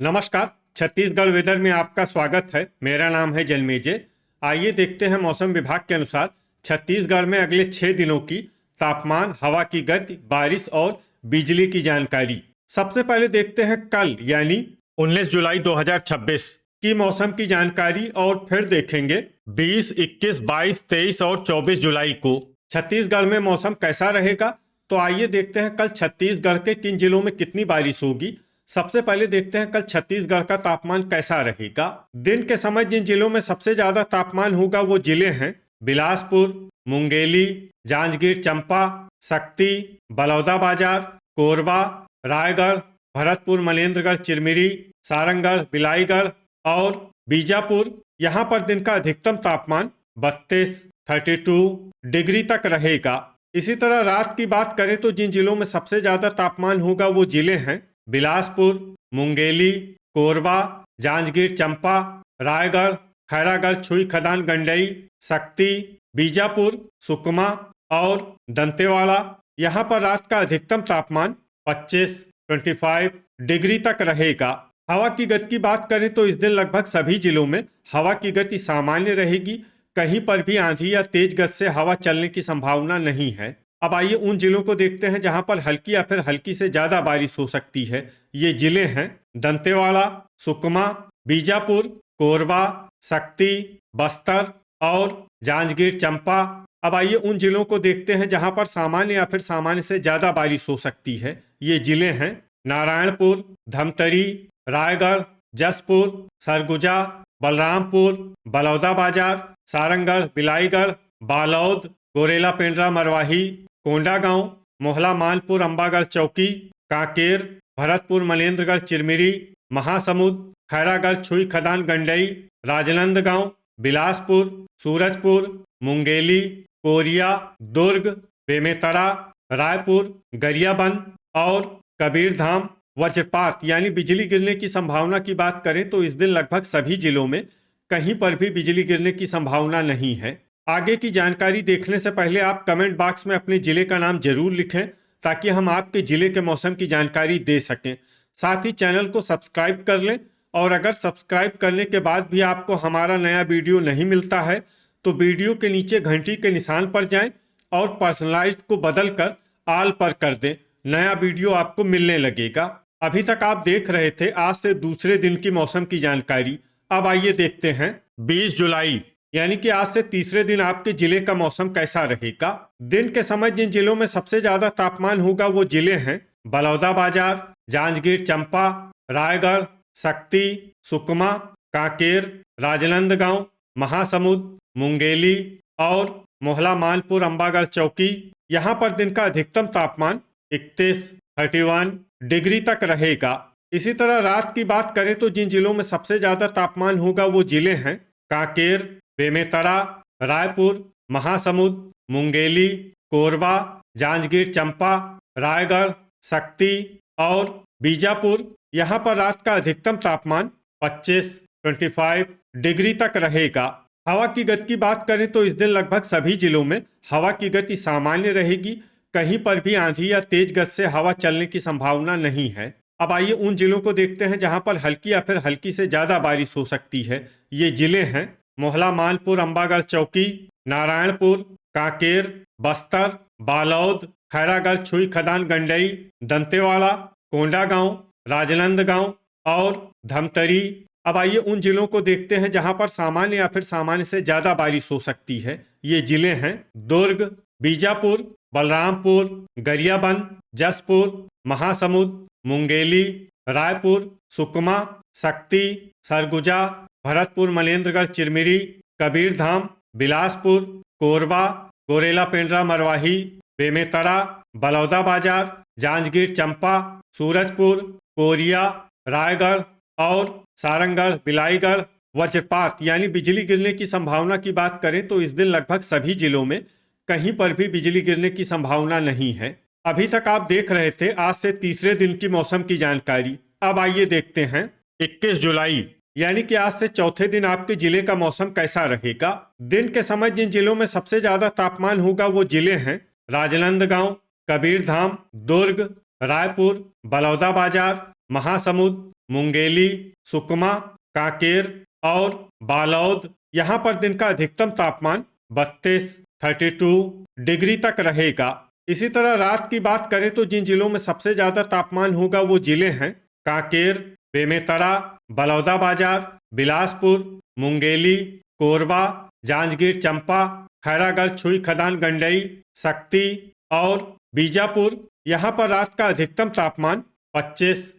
नमस्कार। छत्तीसगढ़ वेदर में आपका स्वागत है। मेरा नाम है जन्मेजय। आइए देखते हैं मौसम विभाग के अनुसार छत्तीसगढ़ में अगले 6 दिनों की तापमान, हवा की गति, बारिश और बिजली की जानकारी। सबसे पहले देखते हैं कल यानी 19 जुलाई 2026 की मौसम की जानकारी और फिर देखेंगे 20, 21, 22, 23 और 24 जुलाई को छत्तीसगढ़ में मौसम कैसा रहेगा। तो आइए देखते हैं कल छत्तीसगढ़ के किन जिलों में कितनी बारिश होगी। सबसे पहले देखते हैं कल छत्तीसगढ़ का तापमान कैसा रहेगा। दिन के समय जिन जिलों में सबसे ज्यादा तापमान होगा वो जिले हैं बिलासपुर, मुंगेली, जांजगीर चांपा, शक्ति, बलौदाबाजार, कोरबा, रायगढ़, भरतपुर, मनेन्द्रगढ़, चिरमिरी, सारंगढ़, बिलाईगढ़ और बीजापुर। यहाँ पर दिन का अधिकतम तापमान 32 डिग्री तक रहेगा। इसी तरह रात की बात करें तो जिन जिलों में सबसे ज्यादा तापमान होगा वो जिले हैं बिलासपुर, मुंगेली, कोरबा, जांजगीर चांपा, रायगढ़, खैरागढ़, छुई खदान, गंडई, शक्ति, बीजापुर, सुकमा और दंतेवाड़ा। यहाँ पर रात का अधिकतम तापमान 25 डिग्री तक रहेगा। हवा की गति की बात करें तो इस दिन लगभग सभी जिलों में हवा की गति सामान्य रहेगी। कहीं पर भी आंधी या तेज गति से हवा चलने की संभावना नहीं है। अब आइए उन जिलों को देखते हैं जहां पर हल्की या फिर हल्की से ज्यादा बारिश हो सकती है। ये जिले हैं दंतेवाड़ा, सुकमा, बीजापुर, कोरबा, शक्ति, बस्तर और जांजगीर चांपा। अब आइए उन जिलों को देखते हैं जहां पर सामान्य या फिर सामान्य से ज्यादा बारिश हो सकती है। ये जिले हैं नारायणपुर, धमतरी, रायगढ़, जसपुर, सरगुजा, बलरामपुर, बलौदाबाजार, सारंगढ़, बिलाईगढ़, बालोद, गोरेला पेंड्रा, मरवाही, कोंडागांव, मोहला, मानपुर, अंबागढ़ चौकी, कांकेर, भरतपुर, मनेन्द्रगढ़, चिरमिरी, महासमुंद, खैरागढ़, छुई खदान, गंडई, राजनांदगांव, बिलासपुर, सूरजपुर, मुंगेली, कोरिया, दुर्ग, बेमेतरा, रायपुर, गरियाबंद और कबीरधाम। वज्रपात यानी बिजली गिरने की संभावना की बात करें तो इस दिन लगभग सभी जिलों में कहीं पर भी बिजली गिरने की संभावना नहीं है। आगे की जानकारी देखने से पहले आप कमेंट बॉक्स में अपने जिले का नाम जरूर लिखें ताकि हम आपके जिले के मौसम की जानकारी दे सकें। साथ ही चैनल को सब्सक्राइब कर लें और अगर सब्सक्राइब करने के बाद भी आपको हमारा नया वीडियो नहीं मिलता है तो वीडियो के नीचे घंटी के निशान पर जाएं और पर्सनलाइज्ड को बदल कर ऑल पर कर दें। नया वीडियो आपको मिलने लगेगा। अभी तक आप देख रहे थे आज से दूसरे दिन की मौसम की जानकारी। अब आइए देखते हैं 20 जुलाई यानी कि आज से तीसरे दिन आपके जिले का मौसम कैसा रहेगा। दिन के समय जिन जिलों में सबसे ज्यादा तापमान होगा वो जिले हैं बलौदाबाजार, जांजगीर चांपा, रायगढ़, शक्ति, सुकमा, कांकेर, राजनांदगांव, महासमुंद, मुंगेली और मोहला, मानपुर, अंबागढ़ चौकी। यहाँ पर दिन का अधिकतम तापमान 31 डिग्री तक रहेगा। इसी तरह रात की बात करें तो जिन जिलों में सबसे ज्यादा तापमान होगा वो जिले हैं कांकेर, बेमेतरा, रायपुर, महासमुंद, मुंगेली, कोरबा, जांजगीर चांपा, रायगढ़, शक्ति और बीजापुर। यहाँ पर रात का अधिकतम तापमान 25 डिग्री तक रहेगा। हवा की गति की बात करें तो इस दिन लगभग सभी जिलों में हवा की गति सामान्य रहेगी। कहीं पर भी आंधी या तेज गति से हवा चलने की संभावना नहीं है। अब आइए उन जिलों को देखते हैं जहां पर हल्की या फिर हल्की से ज्यादा बारिश हो सकती है। ये जिले हैं मोहला, मानपुर, अंबागढ़ चौकी, नारायणपुर, कांकेर, बस्तर, बालोद, खैरागढ़, छुई खदान, गंडई, दंतेवाड़ा, कोंडागांव, राजनांदगांव और धमतरी। अब आइए उन जिलों को देखते हैं जहां पर सामान्य या फिर सामान्य से ज्यादा बारिश हो सकती है। ये जिले हैं दुर्ग, बीजापुर, बलरामपुर, गरियाबंद, जसपुर, महासमुंद, मुंगेली, रायपुर, सुकमा, शक्ति, सरगुजा, भरतपुर, मनेन्द्रगढ़, चिरमिरी, कबीरधाम, बिलासपुर, कोरबा, गोरेला पेंड्रा, मरवाही, बेमेतरा, बलौदाबाजार, जांजगीर चांपा, सूरजपुर, कोरिया, रायगढ़ और सारंगढ़, बिलाईगढ़। वज्रपात यानी बिजली गिरने की संभावना की बात करें तो इस दिन लगभग सभी जिलों में कहीं पर भी बिजली गिरने की संभावना नहीं है। अभी तक आप देख रहे थे आज से तीसरे दिन की मौसम की जानकारी। अब आइए देखते हैं 21 जुलाई यानी कि आज से चौथे दिन आपके जिले का मौसम कैसा रहेगा। दिन के समय जिन जिलों में सबसे ज्यादा तापमान होगा वो जिले हैं राजनांदगांव, कबीरधाम, दुर्ग, रायपुर, बलौदाबाजार, महासमुंद, मुंगेली, सुकमा, कांकेर और बालोद। यहाँ पर दिन का अधिकतम तापमान 32 डिग्री तक रहेगा। इसी तरह रात की बात करें तो जिन जिलों में सबसे ज्यादा तापमान होगा वो जिले हैं कांकेर, बेमेतरा, बलौदाबाजार, बिलासपुर, मुंगेली, कोरबा, जांजगीर चंपा, खैरागढ़, छुई खदान, गंडई, शक्ति और बीजापुर। यहाँ पर रात का अधिकतम तापमान 25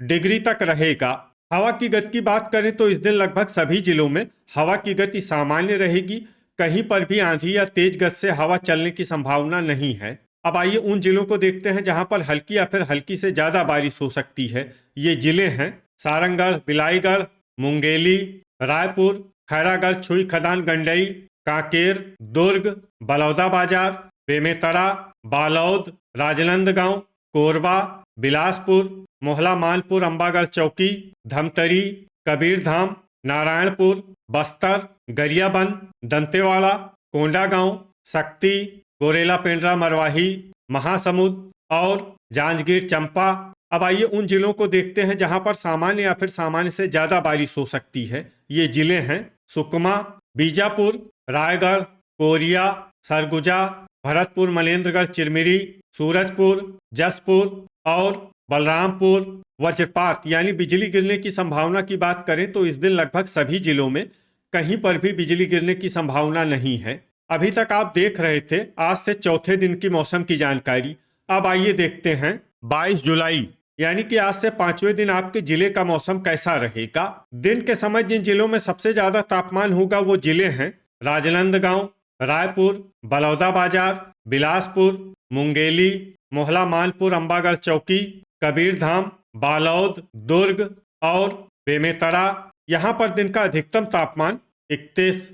डिग्री तक रहेगा। हवा की गति की बात करें तो इस दिन लगभग सभी जिलों में हवा की गति सामान्य रहेगी। कहीं पर भी आंधी या तेज गति से हवा चलने की संभावना नहीं है। अब आइए उन जिलों को देखते हैं जहां पर हल्की या फिर हल्की से ज्यादा बारिश हो सकती है। ये जिले हैं सारंगढ़, बिलाईगढ़, मुंगेली, रायपुर, खैरागढ़, छुई खदान, गंडई, कांकेर, दुर्ग, बलौदाबाजार, बेमेतरा, बालोद, राजनांदगांव, कोरबा, बिलासपुर, मोहला, मानपुर, अंबागढ़ चौकी, धमतरी, कबीरधाम, नारायणपुर, बस्तर, गरियाबंद, दंतेवाड़ा, कोंडागांव, शक्ति, गोरेला, पेंड्रा, मरवाही, महासमुंद और जांजगीर चंपा। अब आइए उन जिलों को देखते हैं जहां पर सामान्य या फिर सामान्य से ज्यादा बारिश हो सकती है। ये जिले हैं सुकमा, बीजापुर, रायगढ़, कोरिया, सरगुजा, भरतपुर, मनेन्द्रगढ़, चिरमिरी, सूरजपुर, जसपुर और बलरामपुर। वज्रपात यानी बिजली गिरने की संभावना की बात करें तो इस दिन लगभग सभी जिलों में कहीं पर भी बिजली गिरने की संभावना नहीं है। अभी तक आप देख रहे थे आज से चौथे दिन की मौसम की जानकारी। अब आइए देखते हैं 22 जुलाई यानी कि आज से पांचवें दिन आपके जिले का मौसम कैसा रहेगा। दिन के समय जिन जिलों में सबसे ज्यादा तापमान होगा वो जिले हैं राजनांदगांव, रायपुर, बलौदाबाजार, बिलासपुर, मुंगेली, मोहला, मानपुर, अंबागढ़ चौकी, कबीरधाम, बालोद, दुर्ग और बेमेतरा। यहाँ पर दिन का अधिकतम तापमान 31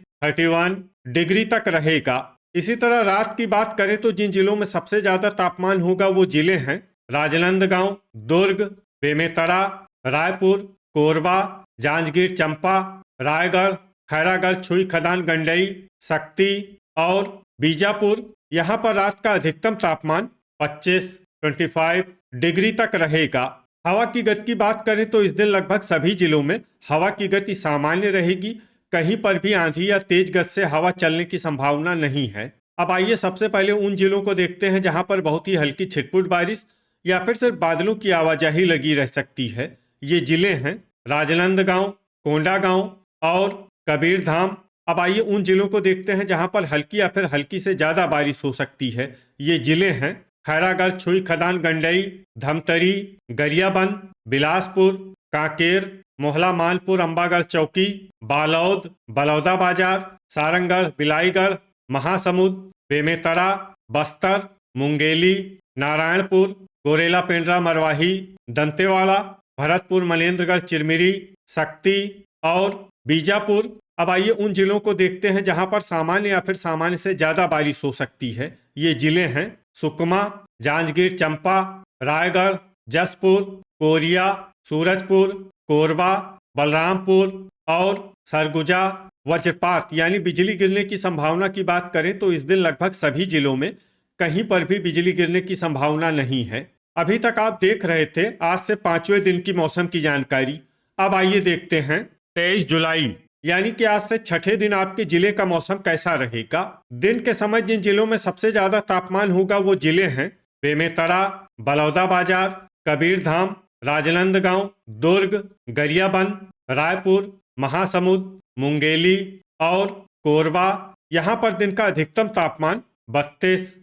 डिग्री तक रहेगा। इसी तरह रात की बात करें तो जिन जिलों में सबसे ज्यादा तापमान होगा वो जिले हैं राजनांदगांव, दुर्ग, बेमेतरा, रायपुर, कोरबा, जांजगीर चंपा, रायगढ़, खैरागढ़, छुई खदान, गंडई, शक्ति और बीजापुर। यहाँ पर रात का अधिकतम तापमान 25 डिग्री तक रहेगा। हवा की गति की बात करें तो इस दिन लगभग सभी जिलों में हवा की गति सामान्य रहेगी। कहीं पर भी आंधी या तेज गति से हवा चलने की संभावना नहीं है। अब आइए सबसे पहले उन जिलों को देखते हैं जहां पर बहुत ही हल्की छिटपुट बारिश या फिर सिर्फ बादलों की आवाजाही लगी रह सकती है। ये जिले हैं राजनांदगांव, कोंडागांव और कबीरधाम। अब आइए उन जिलों को देखते हैं जहां पर हल्की या फिर हल्की से ज्यादा बारिश हो सकती है। ये जिले हैं खैरागढ़, छुई खदान, गंडई, धमतरी, गरियाबंद, बिलासपुर, कांकेर, मोहला, मानपुर, अंबागढ़ चौकी, बालोद, बलौदाबाजार, सारंगढ़, बिलाईगढ़, महासमुंद, बेमेतरा, बस्तर, मुंगेली, नारायणपुर, गोरेला, पेंड्रा, मरवाही, दंतेवाड़ा, भरतपुर, मनेन्द्रगढ़, चिरमिरी, शक्ति और बीजापुर। अब आइए उन जिलों को देखते हैं जहां पर सामान्य या फिर सामान्य से ज्यादा बारिश हो सकती है। ये जिले हैं सुकमा, जांजगीर चंपा, रायगढ़, जसपुर, कोरिया, सूरजपुर, कोरबा, बलरामपुर और सरगुजा। वज्रपात यानी बिजली गिरने की संभावना की बात करें तो इस दिन लगभग सभी जिलों में कहीं पर भी बिजली गिरने की संभावना नहीं है। अभी तक आप देख रहे थे आज से पांचवें दिन की मौसम की जानकारी। अब आइए देखते हैं 23 जुलाई यानी कि आज से छठे दिन आपके जिले का मौसम कैसा रहेगा। दिन के समय जिन जिलों में सबसे ज्यादा तापमान होगा वो जिले हैं बेमेतरा, बलौदाबाजार, कबीरधाम, राजनांदगांव, दुर्ग, गरियाबंद, रायपुर, महासमुंद, मुंगेली और कोरबा। यहाँ पर दिन का अधिकतम तापमान 32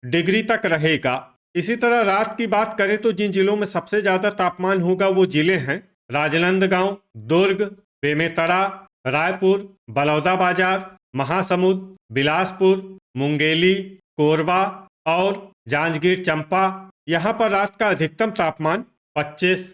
डिग्री तक रहेगा। इसी तरह रात की बात करें तो जिन जिलों में सबसे ज्यादा तापमान होगा वो जिले हैं राजनांदगांव, दुर्ग, बेमेतरा, रायपुर, बलौदाबाजार, महासमुंद, बिलासपुर, मुंगेली, कोरबा और जांजगीर चंपा। यहाँ पर रात का अधिकतम तापमान 25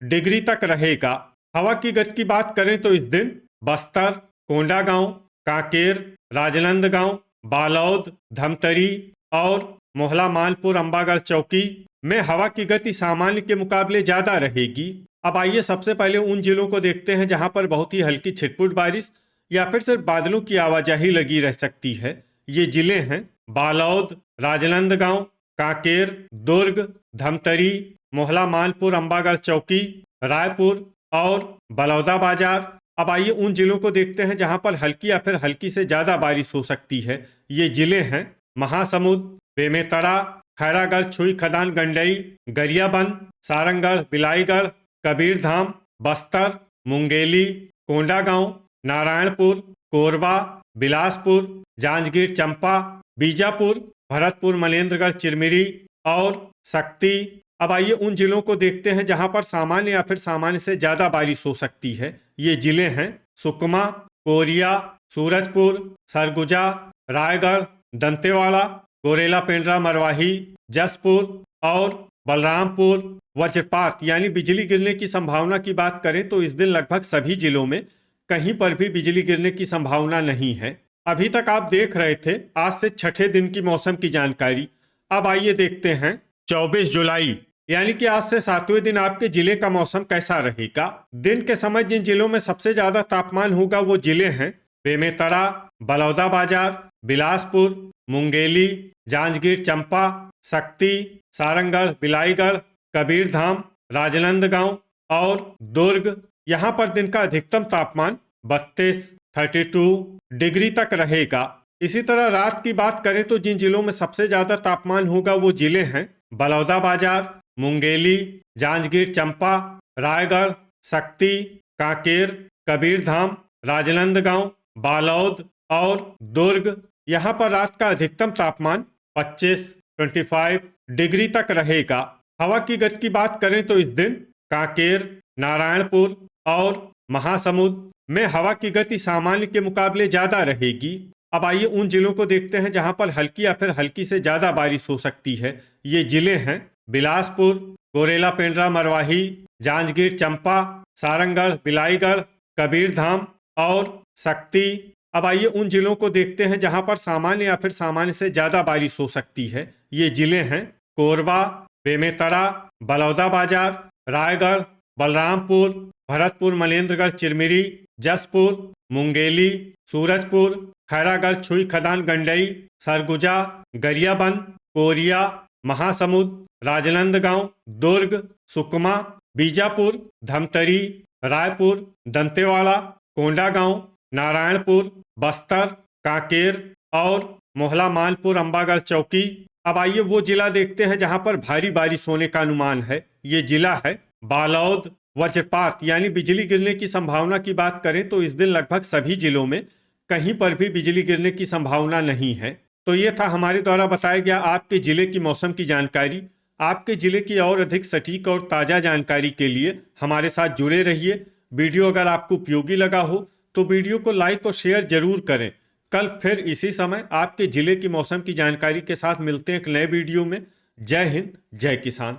डिग्री तक रहेगा। हवा की गति की बात करें तो इस दिन बस्तर, कोंडागांव, कांकेर, राजनांदगांव, बालोद, धमतरी और मोहला, मानपुर, अंबागढ़ चौकी में हवा की गति सामान्य के मुकाबले ज्यादा रहेगी। अब आइए सबसे पहले उन जिलों को देखते हैं जहां पर बहुत ही हल्की छिटपुट बारिश या फिर सिर्फ बादलों की आवाजाही लगी रह सकती है। ये जिले हैं बालोद, राजनांदगांव, कांकेर, दुर्ग, धमतरी, मोहला मानपुर, अम्बागढ़ चौकी, रायपुर और बलौदा बाजार। अब आइए उन जिलों को देखते हैं जहां पर हल्की या फिर हल्की से ज्यादा बारिश हो सकती है। ये जिले हैं महासमुंद, बेमेतरा, खैरागढ़, छुई खदान, गंडई, गरियाबंद, सारंगढ़, बिलाईगढ़, कबीरधाम, बस्तर, मुंगेली, कोंडागांव, नारायणपुर, कोरबा, बिलासपुर, जांजगीर चंपा, बीजापुर, भरतपुर, मनेन्द्रगढ़, चिरमिरी और शक्ति। अब आइए उन जिलों को देखते हैं जहां पर सामान्य या फिर सामान्य से ज्यादा बारिश हो सकती है। ये जिले हैं सुकमा, कोरिया, सूरजपुर, सरगुजा, रायगढ़, दंतेवाड़ा, गोरेला, पेंड्रा, मरवाही, जसपुर और बलरामपुर। वज्रपात यानी बिजली गिरने की संभावना की बात करें तो इस दिन लगभग सभी जिलों में कहीं पर भी बिजली गिरने की संभावना नहीं है। अभी तक आप देख रहे थे आज से छठे दिन की मौसम की जानकारी। अब आइए देखते हैं 24 जुलाई यानी कि आज से 7वें दिन आपके जिले का मौसम कैसा रहेगा। दिन के समय जिन जिलों में सबसे ज्यादा तापमान होगा वो जिले हैं बेमेतरा, बलौदा बाजार, बिलासपुर, मुंगेली, जांजगीर चंपा, शक्ति, सारंगढ़, बिलाईगढ़, कबीरधाम, राजनांदगांव और दुर्ग। यहाँ पर दिन का अधिकतम तापमान 32 डिग्री तक रहेगा। इसी तरह रात की बात करें तो जिन जिलों में सबसे ज्यादा तापमान होगा वो जिले हैं बलौदा बाजार, मुंगेली, जांजगीर चंपा, रायगढ़, शक्ति, कांकेर, कबीरधाम, राजनांदगांव, बालौद और दुर्ग। यहाँ पर रात का अधिकतम तापमान 25 डिग्री तक रहेगा। हवा की गति की बात करें तो इस दिन कांकेर, नारायणपुर और महासमुंद में हवा की गति सामान्य के मुकाबले ज्यादा रहेगी। अब आइए उन जिलों को देखते हैं जहां पर हल्की या फिर हल्की से ज्यादा बारिश हो सकती है। ये जिले हैं बिलासपुर, गोरेला, पेंड्रा, मरवाही, जांजगीर चंपा, सारंगढ़, बिलाईगढ़, कबीरधाम और शक्ति। अब आइए उन जिलों को देखते हैं जहां पर सामान्य या फिर सामान्य से ज्यादा बारिश हो सकती है। ये जिले हैं कोरबा, बेमेतरा, बलौदा बाजार, रायगढ़, बलरामपुर, भरतपुर, मनेन्द्रगढ़, चिरमिरी, जसपुर, मुंगेली, सूरजपुर, खैरागढ़, छुई खदान, गंडई, सरगुजा, गरियाबंद, कोरिया, महासमुंद, राजनांदगांव, दुर्ग, सुकमा, बीजापुर, धमतरी, रायपुर, दंतेवाड़ा, कोंडागांव, नारायणपुर, बस्तर, कांकेर और मोहला मानपुर, अम्बागढ़ चौकी। अब आइए वो जिला देखते हैं जहां पर भारी बारिश होने का अनुमान है। ये जिला है बालौद। वज्रपात यानी बिजली गिरने की संभावना की बात करें तो इस दिन लगभग सभी जिलों में कहीं पर भी बिजली गिरने की संभावना नहीं है। तो ये था हमारे द्वारा बताया गया आपके जिले की मौसम की जानकारी। आपके जिले की और अधिक सटीक और ताज़ा जानकारी के लिए हमारे साथ जुड़े रहिए। वीडियो अगर आपको उपयोगी लगा हो तो वीडियो को लाइक और शेयर जरूर करें। कल फिर इसी समय आपके जिले की मौसम की जानकारी के साथ मिलते हैं एक नए वीडियो में। जय हिंद, जय किसान।